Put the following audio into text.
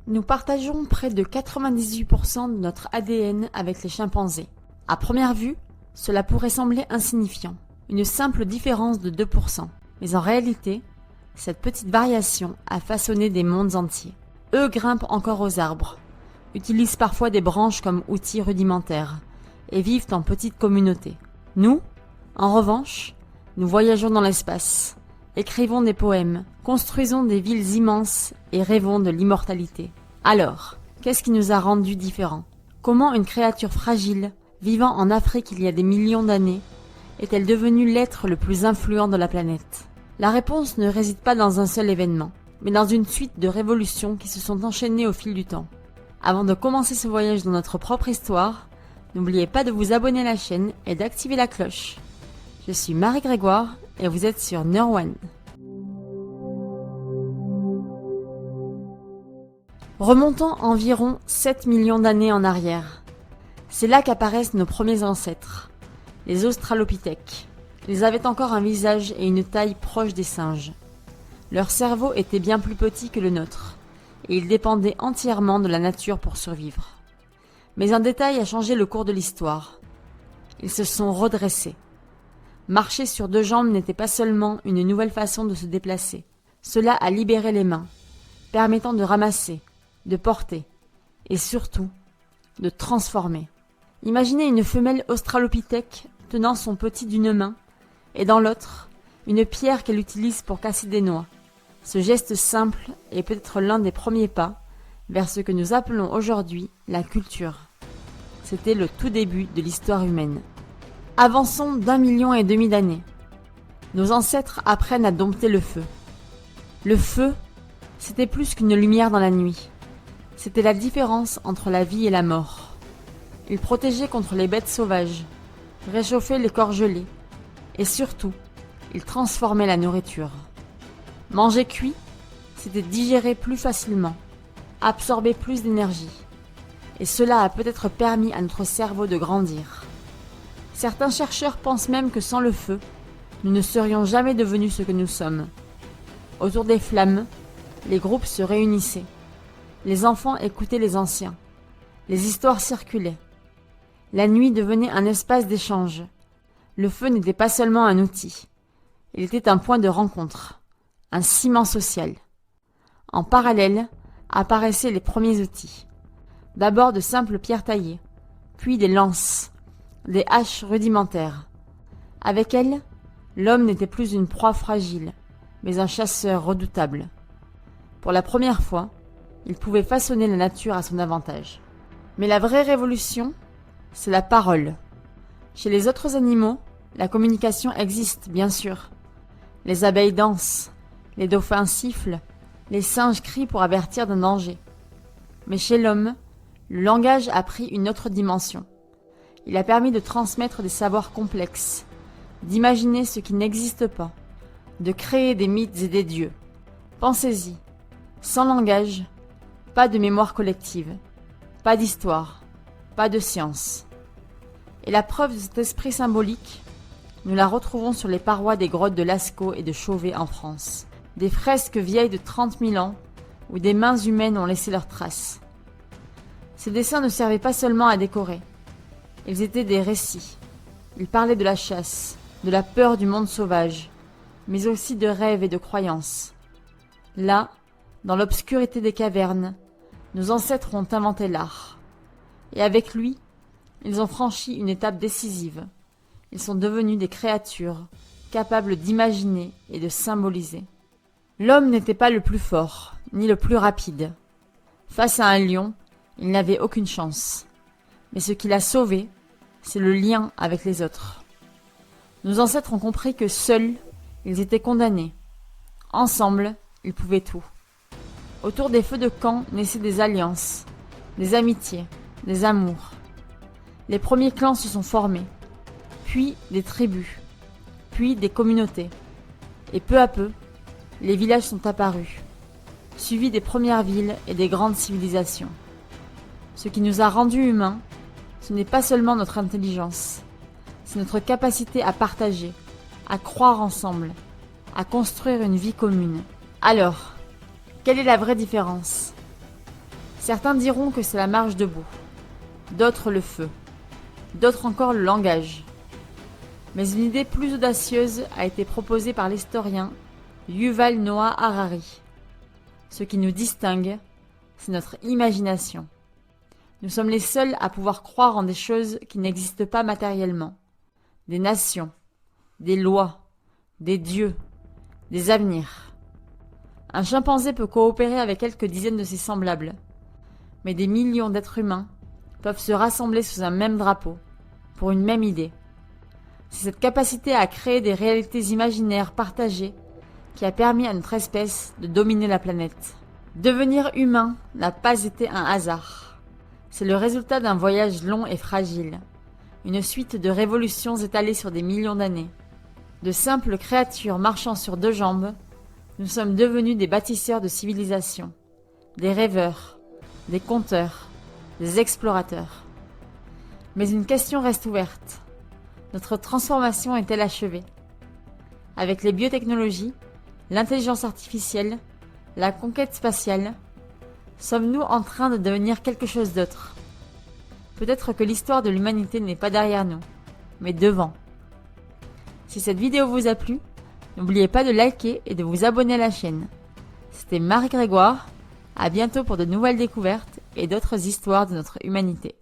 Nous partageons près de 98% de notre ADN avec les chimpanzés. À première vue, cela pourrait sembler insignifiant, une simple différence de 2%. Mais en réalité, cette petite variation a façonné des mondes entiers. Eux grimpent encore aux arbres, utilisent parfois des branches comme outils rudimentaires et vivent en petites communautés. Nous, en revanche, nous voyageons dans l'espace, écrivons des poèmes, construisons des villes immenses et rêvons de l'immortalité. Alors, qu'est-ce qui nous a rendus différents? Comment une créature fragile, vivant en Afrique il y a des millions d'années, est-elle devenue l'être le plus influent de la planète? La réponse ne réside pas dans un seul événement, mais dans une suite de révolutions qui se sont enchaînées au fil du temps. Avant de commencer ce voyage dans notre propre histoire, n'oubliez pas de vous abonner à la chaîne et d'activer la cloche. Je suis Marie Grégoire et vous êtes sur Nerd1. Remontons environ 7 millions d'années en arrière. C'est là qu'apparaissent nos premiers ancêtres, les australopithèques. Ils avaient encore un visage et une taille proche des singes. Leur cerveau était bien plus petit que le nôtre, et ils dépendaient entièrement de la nature pour survivre. Mais un détail a changé le cours de l'histoire. Ils se sont redressés. Marcher sur deux jambes n'était pas seulement une nouvelle façon de se déplacer. Cela a libéré les mains, permettant de ramasser, de porter, et surtout, de transformer. Imaginez une femelle australopithèque tenant son petit d'une main, et dans l'autre, une pierre qu'elle utilise pour casser des noix. Ce geste simple est peut-être l'un des premiers pas vers ce que nous appelons aujourd'hui la culture. C'était le tout début de l'histoire humaine. Avançons d'1,5 million d'années. Nos ancêtres apprennent à dompter le feu. Le feu, c'était plus qu'une lumière dans la nuit. C'était la différence entre la vie et la mort. Il protégeait contre les bêtes sauvages, réchauffait les corps gelés, et surtout, il transformait la nourriture. Manger cuit, c'était digérer plus facilement, absorber plus d'énergie. Et cela a peut-être permis à notre cerveau de grandir. Certains chercheurs pensent même que sans le feu, nous ne serions jamais devenus ce que nous sommes. Autour des flammes, les groupes se réunissaient. Les enfants écoutaient les anciens. Les histoires circulaient. La nuit devenait un espace d'échange. Le feu n'était pas seulement un outil. Il était un point de rencontre, un ciment social. En parallèle, apparaissaient les premiers outils. D'abord de simples pierres taillées, puis des lances, des haches rudimentaires. Avec elles, l'homme n'était plus une proie fragile, mais un chasseur redoutable. Pour la première fois, il pouvait façonner la nature à son avantage. Mais la vraie révolution, c'est la parole. Chez les autres animaux, la communication existe, bien sûr. Les abeilles dansent, les dauphins sifflent, les singes crient pour avertir d'un danger. Mais chez l'homme, le langage a pris une autre dimension. Il a permis de transmettre des savoirs complexes, d'imaginer ce qui n'existe pas, de créer des mythes et des dieux. Pensez-y, sans langage, pas de mémoire collective, pas d'histoire, pas de science. Et la preuve de cet esprit symbolique, nous la retrouvons sur les parois des grottes de Lascaux et de Chauvet en France. Des fresques vieilles de 30 000 ans, où des mains humaines ont laissé leurs traces. Ces dessins ne servaient pas seulement à décorer. Ils étaient des récits. Ils parlaient de la chasse, de la peur du monde sauvage, mais aussi de rêves et de croyances. Là, dans l'obscurité des cavernes, nos ancêtres ont inventé l'art. Et avec lui, ils ont franchi une étape décisive. Ils sont devenus des créatures capables d'imaginer et de symboliser. L'homme n'était pas le plus fort, ni le plus rapide. Face à un lion, il n'avait aucune chance. Mais ce qui l'a sauvé, c'est le lien avec les autres. Nos ancêtres ont compris que seuls, ils étaient condamnés. Ensemble, ils pouvaient tout. Autour des feux de camp naissaient des alliances, des amitiés, des amours. Les premiers clans se sont formés, puis des tribus, puis des communautés. Et peu à peu, les villages sont apparus, suivis des premières villes et des grandes civilisations. Ce qui nous a rendus humains, ce n'est pas seulement notre intelligence, c'est notre capacité à partager, à croire ensemble, à construire une vie commune. Alors, quelle est la vraie différence ? Certains diront que c'est la marche debout, d'autres le feu, d'autres encore le langage. Mais une idée plus audacieuse a été proposée par l'historien Yuval Noah Harari. Ce qui nous distingue, c'est notre imagination. Nous sommes les seuls à pouvoir croire en des choses qui n'existent pas matériellement. Des nations, des lois, des dieux, des avenirs. Un chimpanzé peut coopérer avec quelques dizaines de ses semblables, mais des millions d'êtres humains peuvent se rassembler sous un même drapeau, pour une même idée. C'est cette capacité à créer des réalités imaginaires partagées qui a permis à notre espèce de dominer la planète. Devenir humain n'a pas été un hasard. C'est le résultat d'un voyage long et fragile, une suite de révolutions étalées sur des millions d'années. De simples créatures marchant sur deux jambes, nous sommes devenus des bâtisseurs de civilisation, des rêveurs, des conteurs, des explorateurs. Mais une question reste ouverte. Notre transformation est-elle achevée? Avec les biotechnologies, l'intelligence artificielle, la conquête spatiale, sommes-nous en train de devenir quelque chose d'autre? Peut-être que l'histoire de l'humanité n'est pas derrière nous, mais devant. Si cette vidéo vous a plu, n'oubliez pas de liker et de vous abonner à la chaîne. C'était Marie Grégoire, à bientôt pour de nouvelles découvertes et d'autres histoires de notre humanité.